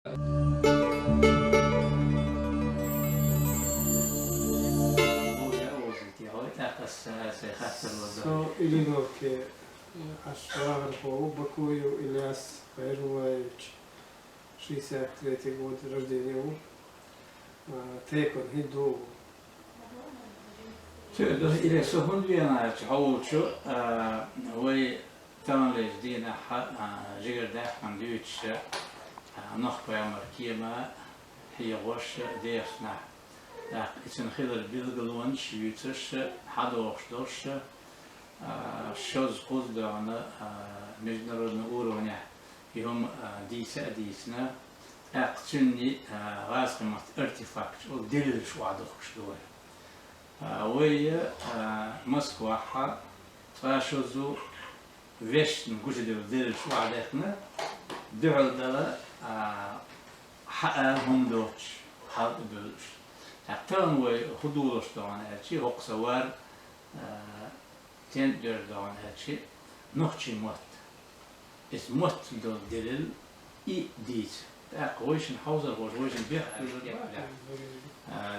So Ilinovke, Ашвагар по Бакую, Ильяс Хайрулаевич, 63 год рождения, Текон, Хиду. إلى سهون بينا تعوضشو وي تانلش دينا جير ده مندوش نخبة مركيمة هي وش ديسنا إتن خير بيلغلون شيوتش حدوش دوش شوز قصد عنا مجنرون أورونا يوم ديسنا أقتني غاسمة ارتفاكت ودليل شو عدوش دوه وهي Москва فاشوزو вещь نقولي دير شو علينا دعوا دلا حقهم دوتش حق دوتش حتى وي خدولش طبعا هالشي هو صور تين دير طبعا هالشي نخشي موت اس موت دول دليل и ديت очень حوزر очень بيح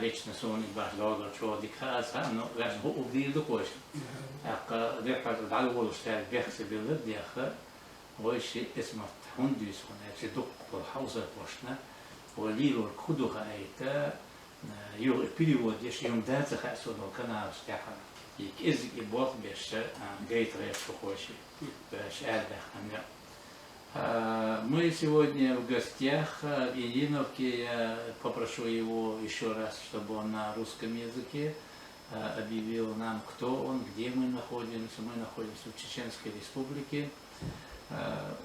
лично сон баш логор чо дикхас но ваш бу убдил докош ака дехат далгол штал бехс билер диха وشي اسمه هندوس هنا تدق الحوزة وشنا وليلو الكدوها ايتا يو بيريود يش يوم دات خاصو دو كنا استحا يك از يبوط بيش جيت غير شخوشي باش ادخ انا Мы сегодня в гостях Ильиновки. Я попрошу его еще раз, чтобы он на русском языке объявил нам, кто он, где мы находимся. Мы находимся в Чеченской Республике.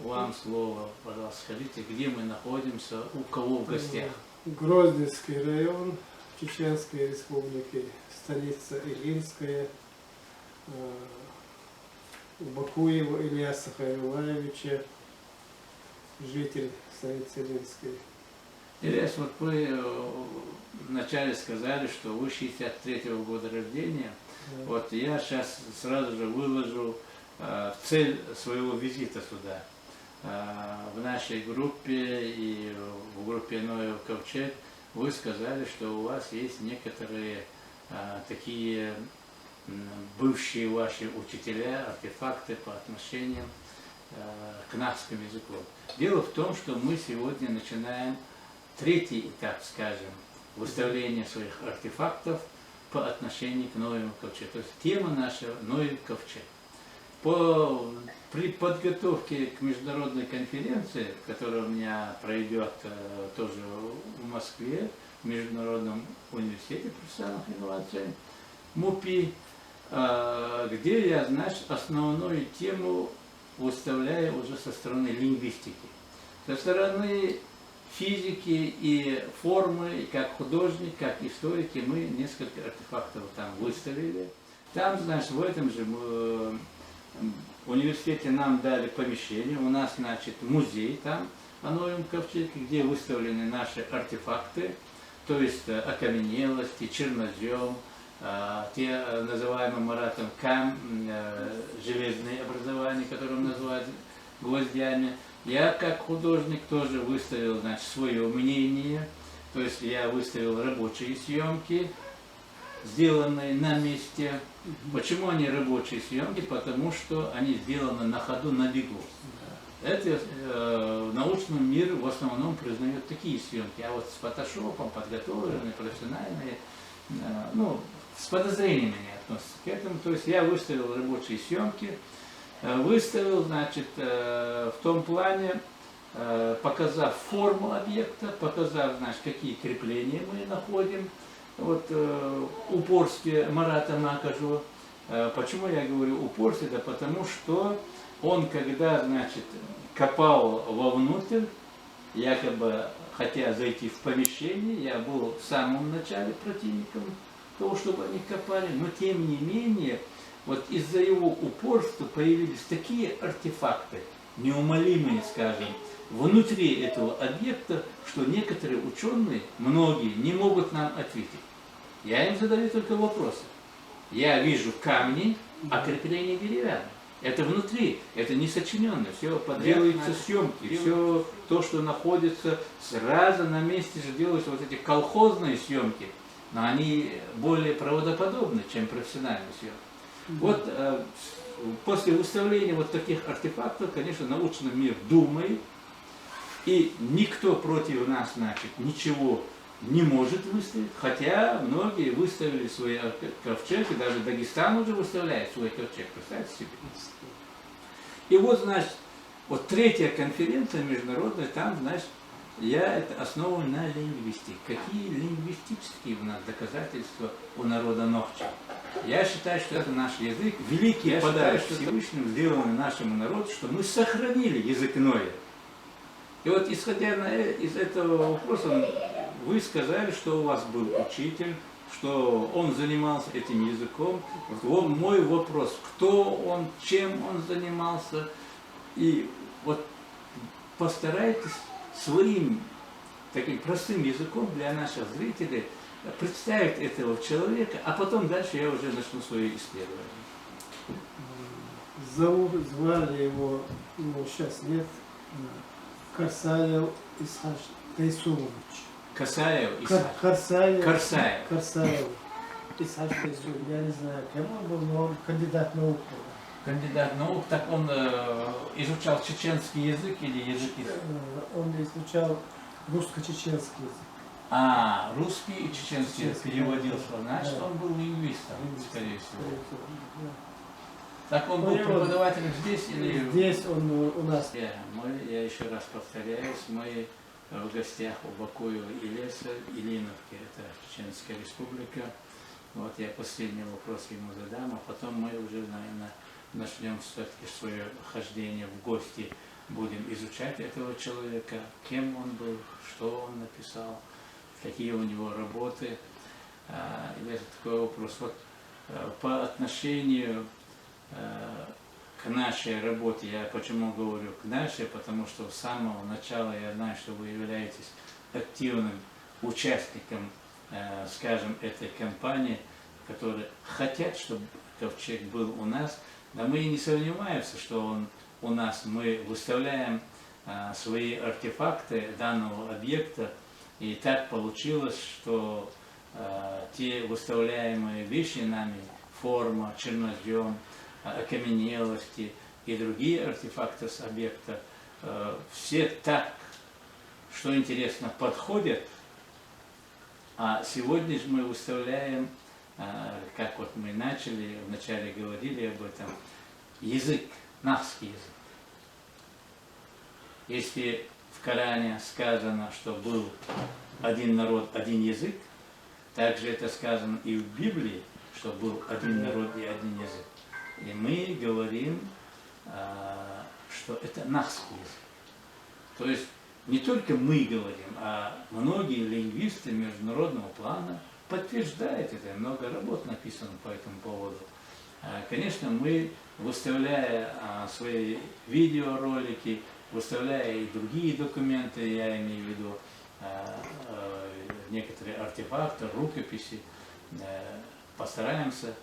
Вам слово, пожалуйста, скажите, где мы находимся, у кого в гостях? Грозненский район Чеченской Республики, столица Илинская. У Бакуева Ильяса Хайрулаевича, житель столицы Илинской. Ильяс, вот вы вначале сказали, что вы 63-го года рождения. Да. Вот я сейчас сразу же выложу цель своего визита сюда. В нашей группе и в группе Ноев Ковчег вы сказали, что у вас есть некоторые такие бывшие ваши учителя, артефакты по отношению к кнахскому языку. Дело в том, что мы сегодня начинаем третий этап, скажем, выставления своих артефактов по отношению к Ноеву Ковчегу. То есть тема наша Ноев Ковчег. При подготовке к международной конференции, которая у меня пройдет тоже в Москве, в Международном университете профессиональных инноваций, МУПИ, где я, значит, основную тему выставляю уже со стороны лингвистики. Со стороны физики и формы, и как художник, как историки, мы несколько артефактов там выставили. Там, значит, в этом же университете нам дали помещение, у нас, значит, музей там, о Новом Ковчеге, где выставлены наши артефакты, то есть окаменелости, чернозем, те называемые Маратом железные образования, которые называют гвоздями. Я как художник тоже выставил, значит, свое мнение, то есть я выставил рабочие съемки, сделанные на месте. Почему они рабочие съемки? Потому что они сделаны на ходу, на бегу. Это в научном мире в основном признают такие съемки, а вот с фотошопом подготовленные, профессиональные, ну, с подозрениями не относятся к этому. То есть я выставил рабочие съемки, выставил, значит, в том плане, показав форму объекта, показав, значит, какие крепления мы находим. Вот упорстве Марата Макажу. Почему я говорю упорстве? Да потому что он, когда, значит, копал вовнутрь, якобы хотя зайти в помещение, я был в самом начале противником того, чтобы они копали, но тем не менее, вот из-за его упорства появились такие артефакты, неумолимые, скажем, внутри этого объекта, что некоторые ученые, многие, не могут нам ответить. Я им задаю только вопросы. Я вижу камни, а крепление деревянное. Это внутри, это не сочиненное, все делаются съемки, все то, что находится сразу на месте же делаются вот эти колхозные съемки, но они более правдоподобны, чем профессиональные съемки. Вот после выставления вот таких артефактов, конечно, научный мир думает, и никто против нас, значит, ничего не может выставить, хотя многие выставили свои ковчеги, даже Дагестан уже выставляет свой ковчег, представьте себе. И вот, значит, вот третья конференция международная, там, значит, я это основан на лингвистике. Какие лингвистические у нас доказательства у народа Нохча? Я считаю, что это наш язык, великий подарок Всевышним, сделанный нашему народу, что мы сохранили язык Ноя. И вот, исходя из этого вопроса, вы сказали, что у вас был учитель, что он занимался этим языком. Вот мой вопрос, кто он, чем он занимался. И вот постарайтесь своим таким простым языком для наших зрителей представить этого человека, а потом дальше я уже начну свои исследования. Звали его, сейчас нет, Карсаев Исхаш Тайсумович. Касаев и Карсаев. Карсаев. Карсаев. Исхаш Тайсумович. Я не знаю, кем он был, но он кандидат наук. Кандидат наук, так он изучал чеченский язык или язык? Он изучал русско-чеченский язык. А, русский и чеченский переводился, значит, он был лингвистом, скорее всего. Так он был преподавателем здесь или... Здесь он у нас. Я еще раз повторяюсь, мы в гостях у Бакуева Илеса, Илиновки, это Чеченская республика. Вот я последний вопрос ему задам, а потом мы уже, наверное, начнем все-таки свое хождение в гости, будем изучать этого человека, кем он был, что он написал, какие у него работы. И это такой вопрос. Вот, по отношению к нашей работе, я почему говорю к нашей, потому что с самого начала я знаю, что вы являетесь активным участником, скажем, этой кампании, которые хотят, чтобы ковчег был у нас. Да мы и не сомневаемся, что он у нас. Мы выставляем свои артефакты данного объекта, и так получилось, что те выставляемые вещи нами, форма, чернозем, окаменелости и другие артефакты с объекта, все так, что интересно, подходят. А сегодня же мы выставляем, как вот мы начали, вначале говорили об этом, язык, нахский язык. Если в Коране сказано, что был один народ, один язык, также это сказано и в Библии, что был один народ и один язык. И мы говорим, что это нахский язык. То есть не только мы говорим, а многие лингвисты международного плана подтверждают это. Много работ написано по этому поводу. Конечно, мы, выставляя свои видеоролики, выставляя и другие документы, я имею в виду некоторые артефакты, рукописи, постараемся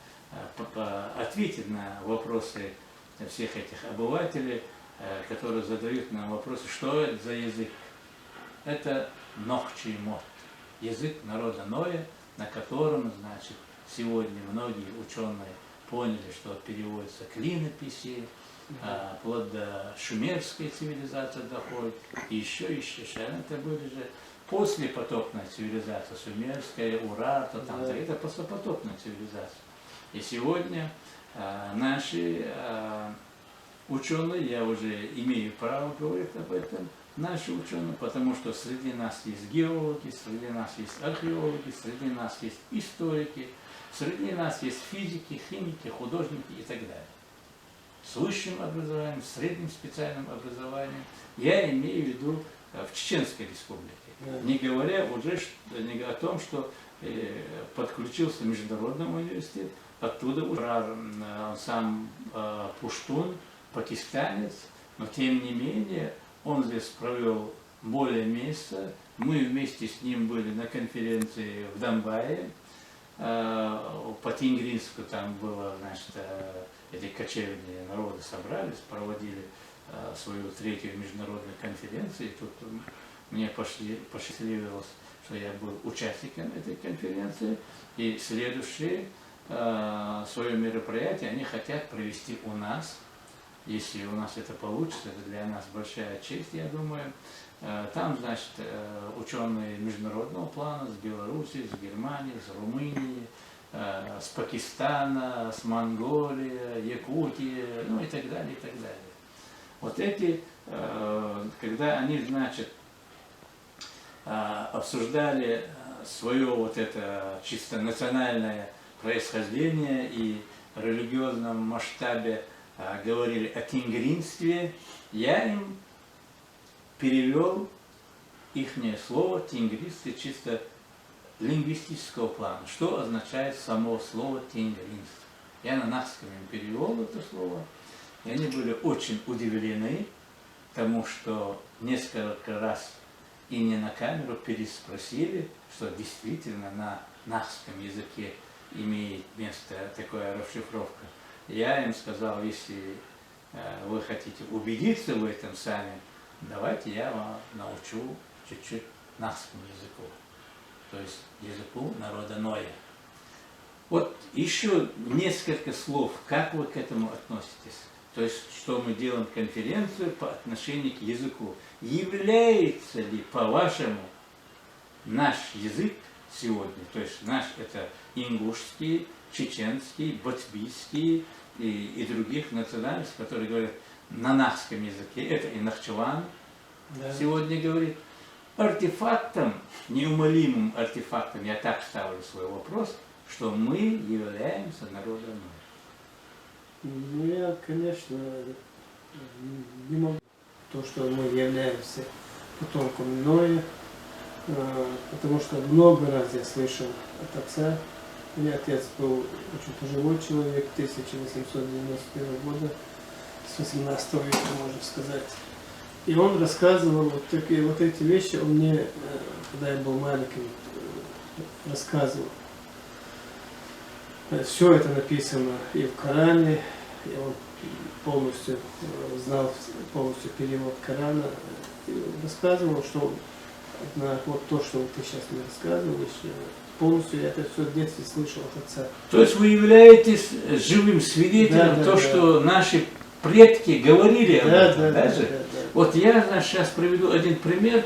ответить на вопросы всех этих обывателей, которые задают нам вопросы, что это за язык. Это Нохчий мод, язык народа Ноя, на котором, значит, сегодня многие ученые поняли, что переводится клинописи, вплоть до шумерской цивилизации доходит, и еще. Это были же послепотопная цивилизация, шумерская, Урарта, это послепотопная цивилизация. И сегодня наши ученые, я уже имею право говорить об этом, наши ученые, потому что среди нас есть геологи, среди нас есть археологи, среди нас есть историки, среди нас есть физики, химики, художники и так далее. С высшим образованием, средним специальным образованием, я имею в виду в Чеченской республике. Не говоря уже о том, что подключился Международный университет, оттуда он сам пуштун, пакистанец, но тем не менее он здесь провел более месяца. Мы вместе с ним были на конференции в Донбайе, по Тенгринску там было, значит, эти кочевые народы собрались, проводили свою третью международную конференцию. И тут мне посчастливилось, что я был участником этой конференции. И следующее свое мероприятие они хотят провести у нас. Если у нас это получится, это для нас большая честь, я думаю. Там, значит, ученые международного плана с Беларуси, с Германии, с Румынии, с Пакистана, с Монголии, Якутии, ну и так далее, и так далее. Вот эти, когда они, значит, обсуждали свое вот это чисто национальное происхождение и в религиозном масштабе говорили о тенгринстве, я им перевел ихнее слово тенгристы чисто лингвистического плана. Что означает само слово тенгринство? Я на нахском им перевел это слово, и они были очень удивлены тому, что несколько раз и не на камеру переспросили, что действительно на нахском языке имеет место такая расшифровка. Я им сказал, если вы хотите убедиться в этом сами, давайте я вам научу чуть-чуть нахскому языку, то есть языку народа Ноя. Вот еще несколько слов, как вы к этому относитесь? То есть, что мы делаем конференцию по отношению к языку. Является ли, по-вашему, наш язык сегодня, то есть наш это ингушский, чеченский, батбийский и других национальностей, которые говорят на нахском языке, это и Нахчеван сегодня говорит, артефактом, неумолимым артефактом, я так ставлю свой вопрос, что мы являемся народом. Ну, я, конечно, не могу то, что мы являемся потомками Ноя, потому что много раз я слышал от отца. У меня отец был очень пожилой человек, 1891 года, с 18 века, можно сказать. И он рассказывал вот эти вещи, он мне, когда я был маленьким, рассказывал. Все это написано и в Коране, и он полностью знал полностью перевод Корана, и рассказывал, что вот то, что ты сейчас мне рассказываешь, полностью я это все в детстве слышал от отца. То есть вы являетесь живым свидетелем того, что наши предки говорили об этом, да? Вот я, значит, сейчас приведу один пример,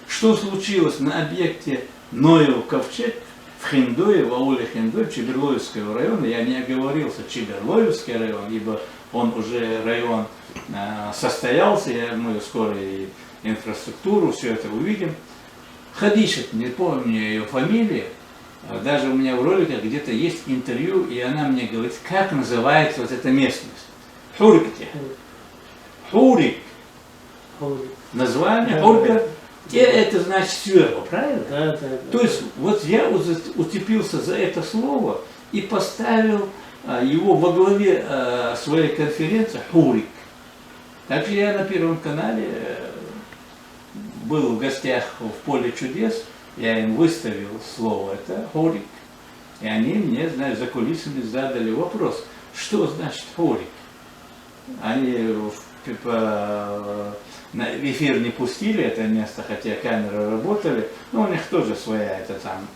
что случилось на объекте Ноев ковчег в Хиндуе, в ауле Хиндуе, Чеберлоевского района. Я не оговорился, Чеберлоевский район, ибо он уже район состоялся, мы скоро и инфраструктуру, все это увидим. Хадишет, не помню ее фамилию, даже у меня в роликах где-то есть интервью, и она мне говорит, как называется вот эта местность. Хурикте. Хурик. Название Хурика. Это значит сверху, правильно? То есть вот я уцепился за это слово и поставил его во главе своей конференции Хурик. Также я на Первом канале был в гостях в Поле чудес, я им выставил слово это Хурик. И они мне, знаешь, за кулисами задали вопрос, что значит Хурик. Они в эфир не пустили это место, хотя камеры работали, но у них тоже своя это там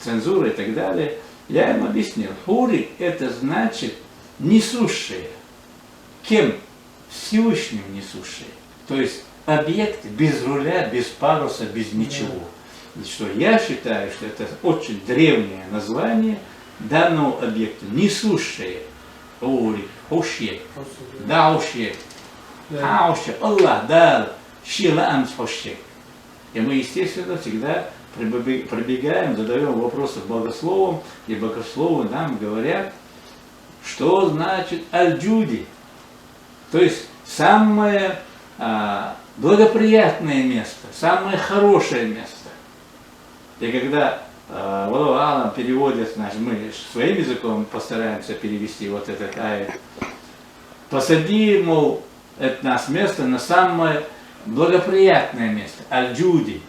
цензура и так далее. Я им объяснил, Хурик это значит несущие. Кем? Всевышним несущие. То есть объект без руля, без паруса, без ничего. И что я считаю, что это очень древнее название данного объекта, несущие. Хурик, хушек, даушек. Хаушек, Аллах дал, шила амс хушек. И мы, естественно, всегда пробегаем, задаем вопросы богословам, и богословы нам говорят, что значит аль-джуди. То есть самое благоприятное место, самое хорошее место. И когда Валавалам переводит, значит, мы своим языком постараемся перевести вот этот аят. Посади, мол, это нас место на самое благоприятное место, аль-джуди.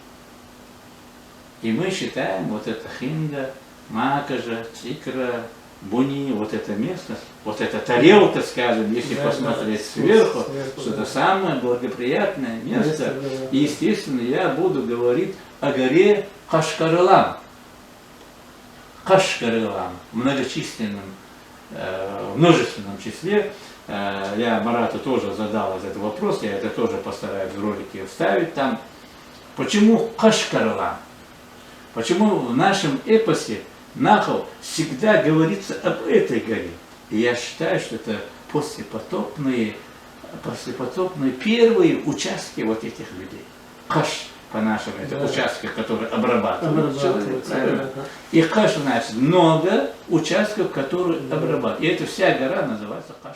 И мы считаем вот это хинда, макажа, тикра, Буни, вот это место, вот эта тарелка, скажем, если Да, посмотреть да, сверху, сверху, что да. это самое благоприятное место. Да. И, естественно, я буду говорить о горе Кашкарылан. Кашкарылан, многочисленном, множественном числе. Я Марату тоже задал этот вопрос, я это тоже постараюсь в ролике вставить там. Почему Кашкарылан? Почему в нашем эпосе Нахал всегда говорится об этой горе? И я считаю, что это послепотопные первые участки вот этих людей. Каш по-нашему, это Да. участки, которые обрабатывают человек, Обрабатывается, правильно? да. И Каш значит много участков, которые обрабатывают. И эта вся гора называется Каш.